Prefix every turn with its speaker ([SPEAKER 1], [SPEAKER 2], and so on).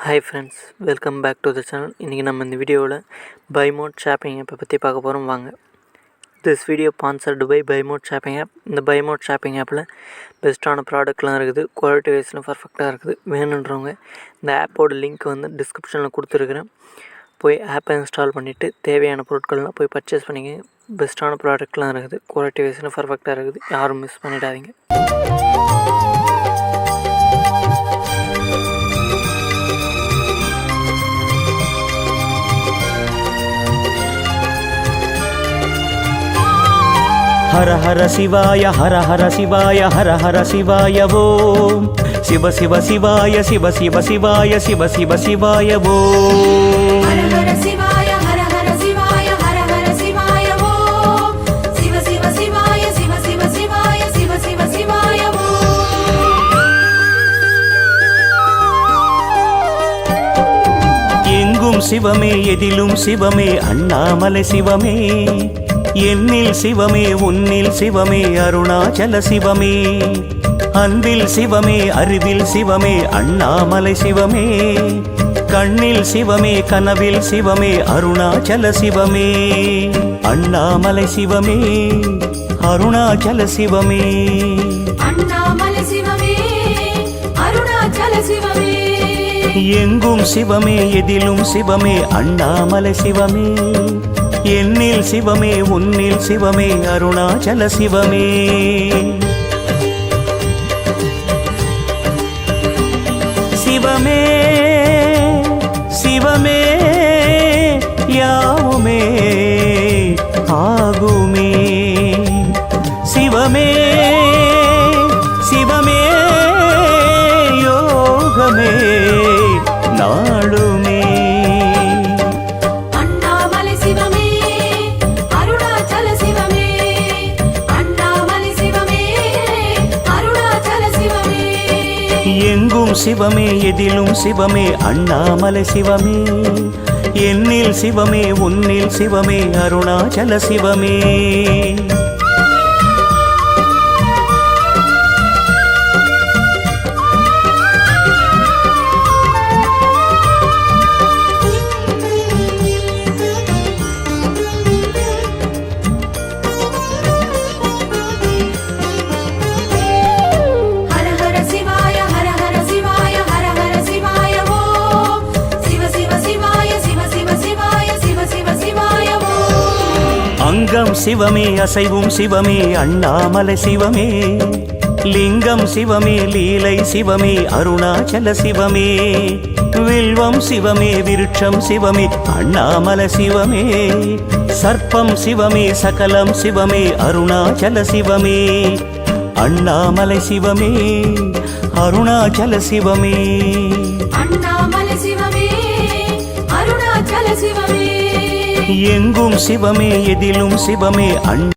[SPEAKER 1] Hi friends, welcome back to the channel. இன்றைக்கி நம்ம இந்த வீடியோவில் பைமோட் ஷாப்பிங் ஆப்பை பற்றி பார்க்க போகிறோம் வாங்க. திஸ் வீடியோ ஸ்பான்சர்டு பை பைமோட் ஷாப்பிங் ஆப். இந்த பைமோட் ஷாப்பிங் ஆப்பில் பெஸ்ட்டான ப்ராடக்ட்லாம் இருக்குது, குவாலிட்டி வைஸ்னு பர்ஃபெக்டாக இருக்குது. வேணுன்றவங்க இந்த ஆப்போட லிங்க் டிஸ்கிரிப்ஷனில் கொடுத்துருக்குறேன். போய் ஆப்பை இன்ஸ்டால் பண்ணிவிட்டு தேவையான பொருட்கள்லாம் போய் பர்ச்சேஸ் பண்ணிங்க. பெஸ்ட்டான ப்ராடக்ட்லாம் இருக்குது, குவாலிட்டி வைஸ்னு பர்ஃபெக்டாக இருக்குது. யாரும் மிஸ் பண்ணிடாதீங்க.
[SPEAKER 2] हर हर शिवाय हर हर शिवाय हर हर शिवाय ओम शिव शिव शिवाय शिव शिव शिवाय शिव शिव शिवाय ओम
[SPEAKER 3] हर हर शिवाय हर हर शिवाय हर हर शिवाय ओम शिव शिव शिवाय शिव शिव शिवाय शिव शिव शिवाय
[SPEAKER 2] எங்கும் சிவமே எதிலும் சிவமே அண்ணாமலை சிவமே எண்ணில் சிவமே உன்னில் சிவமே அருணாச்சல சிவமே அன்பில் சிவமே அறிவில் சிவமே அண்ணாமலை சிவமே கண்ணில் சிவமே கனவில் சிவமே அருணாச்சல சிவமே அண்ணாமலை சிவமே அருணாச்சல சிவமே
[SPEAKER 3] அண்ணாமலை சிவமே அருணாச்சல சிவமே
[SPEAKER 2] எங்கும் சிவமே எதிலும் சிவமே அண்ணாமலை சிவமே எண்ணில் சிவமே உன்னில் சிவமே அருணாச்சல சிவமே சிவமே சிவமே யாவுமே ஆகுமே சிவமே சிவமே யோகமே நாளுமே எங்கும் சிவமே எதிலும் சிவமே அண்ணாமலை சிவமே எண்ணில் சிவமே உன்னில் சிவமே அருணாச்சல சிவமே அங்கம் சிவமே அசைவும் சிவமே அண்ணாமலை சிவமே லிங்கம் சிவமே லீலை சிவமே அருணாச்சல சிவமே வில்வம் சிவமே விருட்சம் சிவமே அண்ணாமலை சிவமே சர்ப்பம் சிவமே சகலம் சிவமே அருணாச்சல சிவமே அண்ணாமலை சிவமே அருணாச்சல சிவமே
[SPEAKER 3] அண்ணாமலை சிவமே அருணாச்சல சிவமே
[SPEAKER 2] எங்கும் சிவமே எதிலும் சிவமே